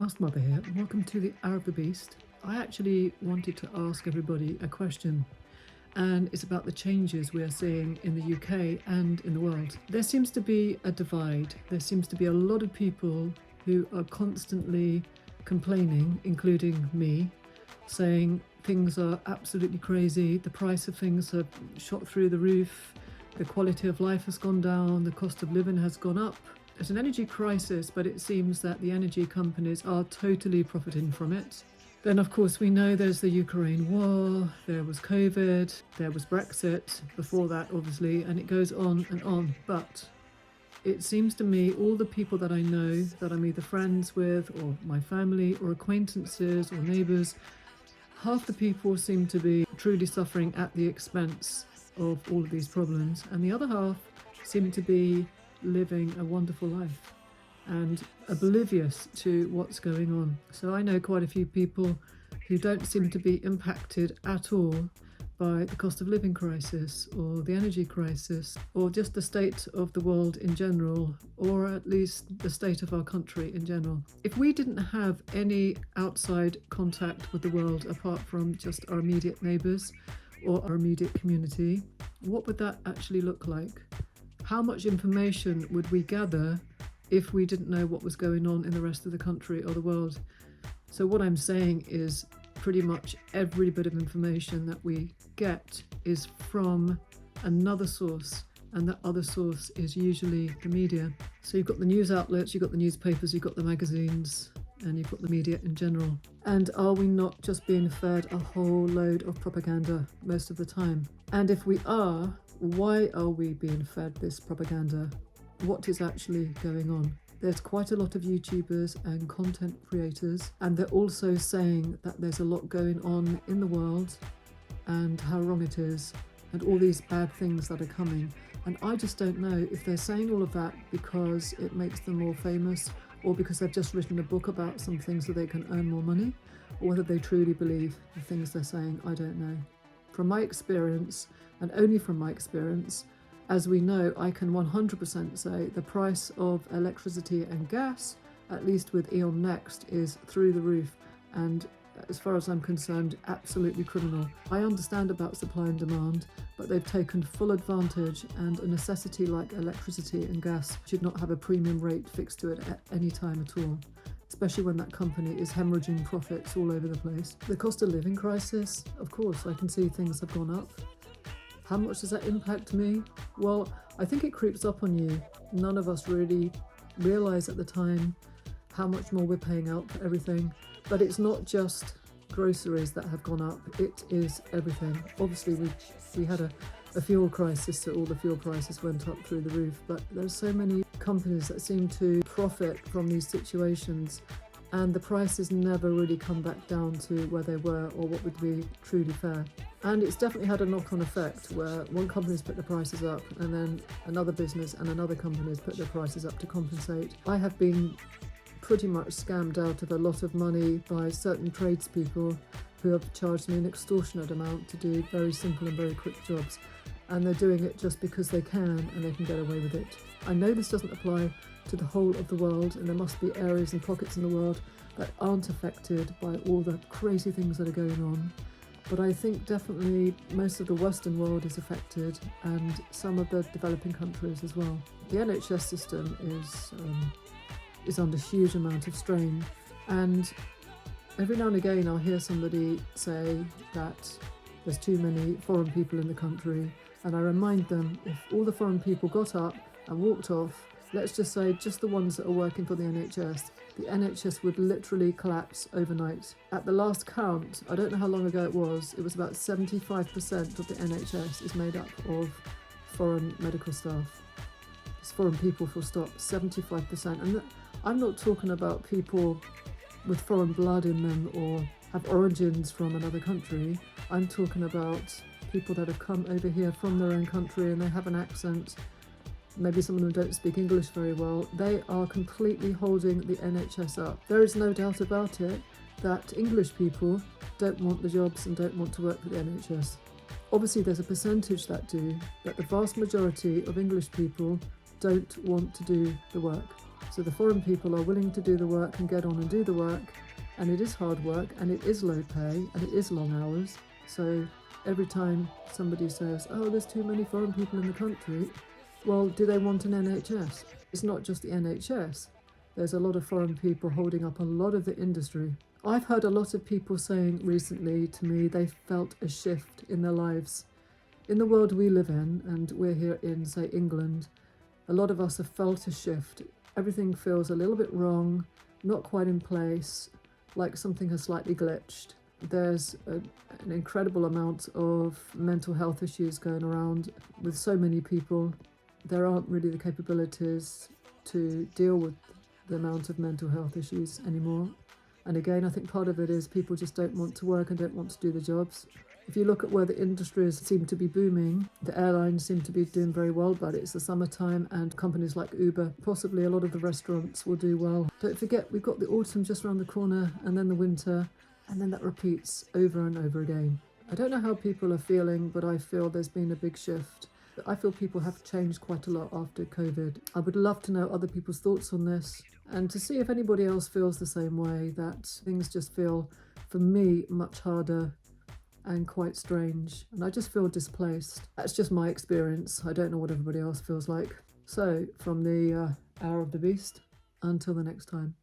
Ask Mother here, and welcome to the Hour of the Beast. I actually wanted to ask everybody a question, and it's about the changes we are seeing in the UK and in the world. There seems to be a divide. There seems to be a lot of people who are constantly complaining, including me, saying things are absolutely crazy, the price of things have shot through the roof, the quality of life has gone down, the cost of living has gone up. There's an energy crisis, but it seems that the energy companies are totally profiting from it. Then, of course, we know there's the Ukraine war, there was COVID, there was Brexit before that, obviously, and it goes on and on. But it seems to me all the people that I know, that I'm either friends with or my family or acquaintances or neighbours, half the people seem to be truly suffering at the expense of all of these problems, and the other half seem to be living a wonderful life and oblivious to what's going on. So I know quite a few people who don't seem to be impacted at all by the cost of living crisis or the energy crisis or just the state of the world in general, or at least the state of our country in general. If we didn't have any outside contact with the world apart from just our immediate neighbours or our immediate community, what would that actually look like? How much information would we gather if we didn't know what was going on in the rest of the country or the world? So what I'm saying is pretty much every bit of information that we get is from another source, and that other source is usually the media. So you've got the news outlets, you've got the newspapers, you've got the magazines, and you've got the media in general. And are we not just being fed a whole load of propaganda most of the time? And if we are, why are we being fed this propaganda? What is actually going on? There's quite a lot of YouTubers and content creators, and they're also saying that there's a lot going on in the world and how wrong it is and all these bad things that are coming. And I just don't know if they're saying all of that because it makes them more famous, or because they've just written a book about something so they can earn more money, or whether they truly believe the things they're saying. I don't know. From my experience, and only from my experience, as we know, I can 100% say the price of electricity and gas, at least with E.ON Next, is through the roof, and as far as I'm concerned, absolutely criminal. I understand about supply and demand, but they've taken full advantage, and a necessity like electricity and gas should not have a premium rate fixed to it at any time at all, especially when that company is hemorrhaging profits all over the place. The cost of living crisis, of course, I can see things have gone up. How much does that impact me? Well, I think it creeps up on you. None of us really realise at the time how much more we're paying out for everything. But it's not just groceries that have gone up, it is everything. Obviously, we had a fuel crisis, so all the fuel prices went up through the roof. But there's so many companies that seem to profit from these situations, and the prices never really come back down to where they were or what would be truly fair. And it's definitely had a knock-on effect where one company's put the prices up and then another business and another company has put their prices up to compensate. I have been pretty much scammed out of a lot of money by certain tradespeople who have charged me an extortionate amount to do very simple and very quick jobs. And they're doing it just because they can and they can get away with it. I know this doesn't apply to the whole of the world, and there must be areas and pockets in the world that aren't affected by all the crazy things that are going on. But I think definitely most of the Western world is affected, and some of the developing countries as well. The NHS system is under huge amount of strain, and every now and again I'll hear somebody say that there's too many foreign people in the country, and I remind them, if all the foreign people got up and walked off, let's just say just the ones that are working for the NHS would literally collapse overnight. At the last count, I don't know how long ago it was about 75% of the NHS is made up of foreign medical staff. It's foreign people, full stop, 75%. And I'm not talking about people with foreign blood in them or have origins from another country. I'm talking about people that have come over here from their own country and they have an accent. Maybe some of them don't speak English very well. They are completely holding the NHS up. There is no doubt about it that English people don't want the jobs and don't want to work for the NHS. Obviously there's a percentage that do, but the vast majority of English people don't want to do the work. So the foreign people are willing to do the work and get on and do the work, and it is hard work and it is low pay and it is long hours. So every time somebody says, oh, there's too many foreign people in the country, well, do they want an NHS? It's not just the NHS. There's a lot of foreign people holding up a lot of the industry. I've heard a lot of people saying recently to me they felt a shift in their lives. In the world we live in, and we're here in, say, England, a lot of us have felt a shift. Everything feels a little bit wrong, not quite in place, like something has slightly glitched. There's an incredible amount of mental health issues going around with so many people. There aren't really the capabilities to deal with the amount of mental health issues anymore. And again, I think part of it is people just don't want to work and don't want to do the jobs. If you look at where the industries seem to be booming, the airlines seem to be doing very well, but it's the summertime and companies like Uber, possibly a lot of the restaurants will do well. Don't forget, we've got the autumn just around the corner and then the winter, and then that repeats over and over again. I don't know how people are feeling, but I feel there's been a big shift. I feel people have changed quite a lot after COVID. I would love to know other people's thoughts on this and to see if anybody else feels the same way, that things just feel, for me, much harder and quite strange. And I just feel displaced. That's just my experience. I don't know what everybody else feels like. So, from the Hour of the Beast, until the next time.